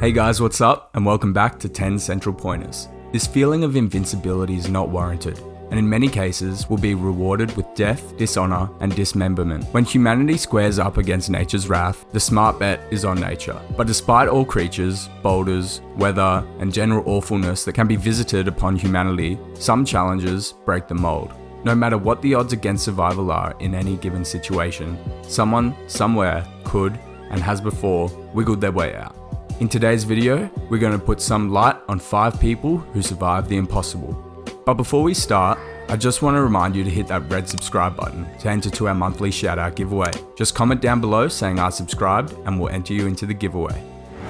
Hey guys, what's up? And welcome back to 10 Central Pointers. This feeling of invincibility is not warranted, and in many cases will be rewarded with death, dishonor, and dismemberment. When humanity squares up against nature's wrath, the smart bet is on nature. But despite all creatures, boulders, weather, and general awfulness that can be visited upon humanity, some challenges break the mold. No matter what the odds against survival are in any given situation, someone, somewhere, could, and has before, wiggled their way out. In today's video, we're going to put some light on 5 people who survived the impossible. But before we start, I just want to remind you to hit that red subscribe button to enter to our monthly shoutout giveaway. Just comment down below saying I subscribed and we'll enter you into the giveaway.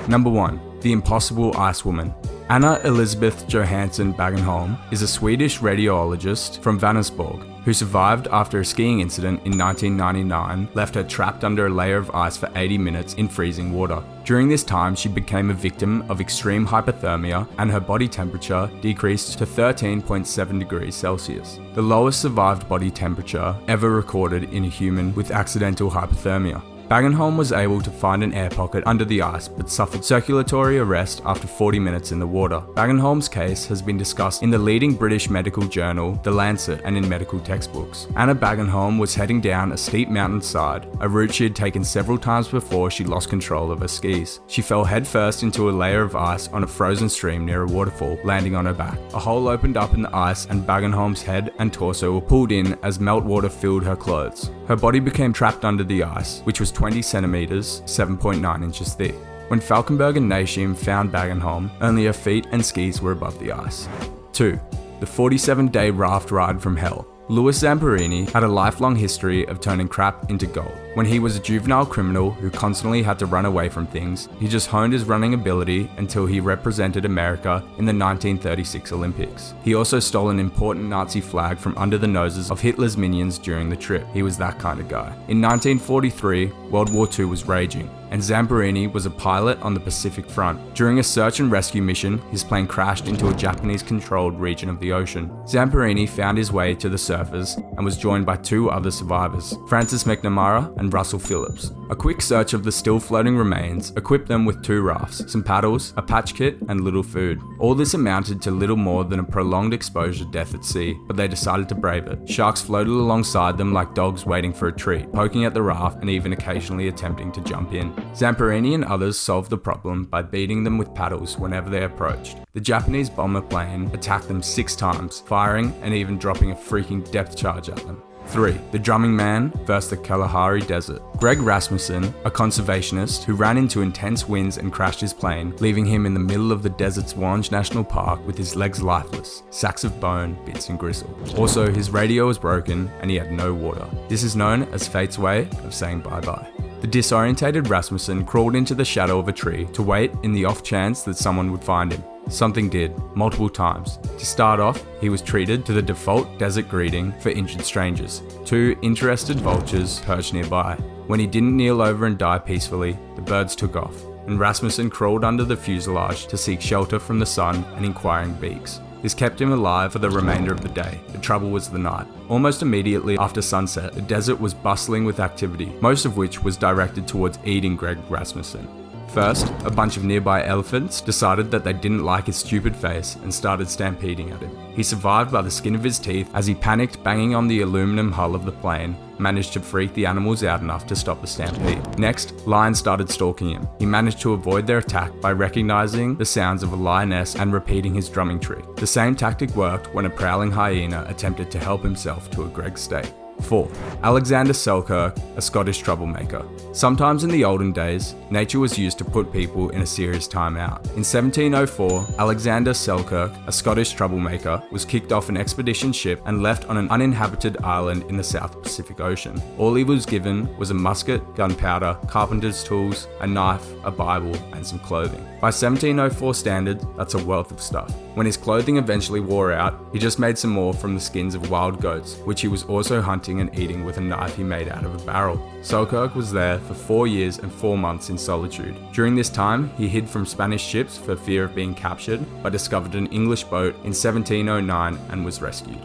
Number 1. The Impossible Ice Woman. Anna Elisabeth Johansson Bagenholm is a Swedish radiologist from Vänersborg who survived after a skiing incident in 1999 left her trapped under a layer of ice for 80 minutes in freezing water. During this time, she became a victim of extreme hypothermia and her body temperature decreased to 13.7 degrees Celsius, the lowest survived body temperature ever recorded in a human with accidental hypothermia. Bagenholm was able to find an air pocket under the ice but suffered circulatory arrest after 40 minutes in the water. Bagenholm's case has been discussed in the leading British medical journal, The Lancet, and in medical textbooks. Anna Bagenholm was heading down a steep mountainside, a route she had taken several times before she lost control of her skis. She fell headfirst into a layer of ice on a frozen stream near a waterfall, landing on her back. A hole opened up in the ice and Bagenholm's head and torso were pulled in as meltwater filled her clothes. Her body became trapped under the ice, which was 20 centimeters, 7.9 inches thick. When Falkenberg and Nashim found Bagenholm, only her feet and skis were above the ice. 2. The 47-day raft ride from hell. Louis Zamperini had a lifelong history of turning crap into gold. When he was a juvenile criminal who constantly had to run away from things, he just honed his running ability until he represented America in the 1936 Olympics. He also stole an important Nazi flag from under the noses of Hitler's minions during the trip. He was that kind of guy. In 1943, World War II was raging, and Zamperini was a pilot on the Pacific Front. During a search and rescue mission, his plane crashed into a Japanese-controlled region of the ocean. Zamperini found his way to the surface and was joined by 2 other survivors, Francis McNamara and Russell Phillips. A quick search of the still floating remains equipped them with 2 rafts, some paddles, a patch kit, and little food. All this amounted to little more than a prolonged exposure to death at sea, but they decided to brave it. Sharks floated alongside them like dogs waiting for a treat, poking at the raft and even occasionally attempting to jump in. Zamperini and others solved the problem by beating them with paddles whenever they approached. The Japanese bomber plane attacked them 6 times, firing and even dropping a freaking depth charge at them. 3. The Drumming Man vs. the Kalahari Desert. Greg Rasmussen, a conservationist who ran into intense winds and crashed his plane, leaving him in the middle of the desert's Wange National Park with his legs lifeless, sacks of bone, bits and gristle. Also, his radio was broken and he had no water. This is known as fate's way of saying bye-bye. The disorientated Rasmussen crawled into the shadow of a tree to wait in the off chance that someone would find him. Something did, multiple times. To start off, he was treated to the default desert greeting for injured strangers. 2 interested vultures perched nearby. When he didn't kneel over and die peacefully, the birds took off, and Rasmussen crawled under the fuselage to seek shelter from the sun and inquiring beaks. This kept him alive for the remainder of the day. The trouble was the night. Almost immediately after sunset, the desert was bustling with activity, most of which was directed towards eating Greg Rasmussen. First, a bunch of nearby elephants decided that they didn't like his stupid face and started stampeding at him. He survived by the skin of his teeth as he panicked, banging on the aluminum hull of the plane, managed to freak the animals out enough to stop the stampede. Next, lions started stalking him. He managed to avoid their attack by recognizing the sounds of a lioness and repeating his drumming trick. The same tactic worked when a prowling hyena attempted to help himself to a Greg steak. 4. Alexander Selkirk, a Scottish troublemaker. Sometimes in the olden days, nature was used to put people in a serious time out. In 1704, Alexander Selkirk, a Scottish troublemaker, was kicked off an expedition ship and left on an uninhabited island in the South Pacific Ocean. All he was given was a musket, gunpowder, carpenter's tools, a knife, a Bible, and some clothing. By 1704 standards, that's a wealth of stuff. When his clothing eventually wore out, he just made some more from the skins of wild goats, which he was also hunting and eating with a knife he made out of a barrel. Selkirk was there for 4 years and 4 months in solitude. During this time, he hid from Spanish ships for fear of being captured, but discovered an English boat in 1709 and was rescued.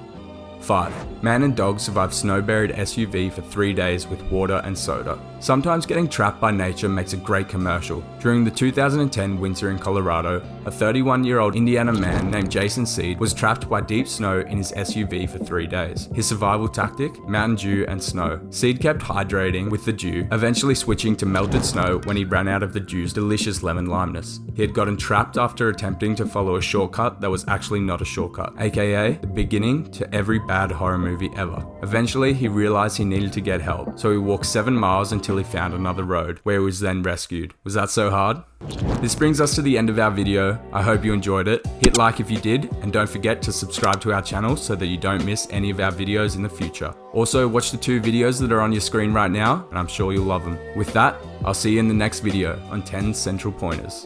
5. Man and dog survive snow-buried SUV for 3 days with water and soda. Sometimes getting trapped by nature makes a great commercial. During the 2010 winter in Colorado, a 31-year-old Indiana man named Jason Seed was trapped by deep snow in his SUV for 3 days. His survival tactic? Mountain Dew and snow. Seed kept hydrating with the dew, eventually switching to melted snow when he ran out of the dew's delicious lemon limeness. He had gotten trapped after attempting to follow a shortcut that was actually not a shortcut, aka the beginning to every bad horror movie ever. Eventually, he realized he needed to get help, so he walked 7 miles until he found another road, where he was then rescued. Was that so hard? This brings us to the end of our video. I hope you enjoyed it. Hit like if you did, and don't forget to subscribe to our channel so that you don't miss any of our videos in the future. Also, watch the 2 videos that are on your screen right now, and I'm sure you'll love them. With that, I'll see you in the next video on 10 Central Pointers.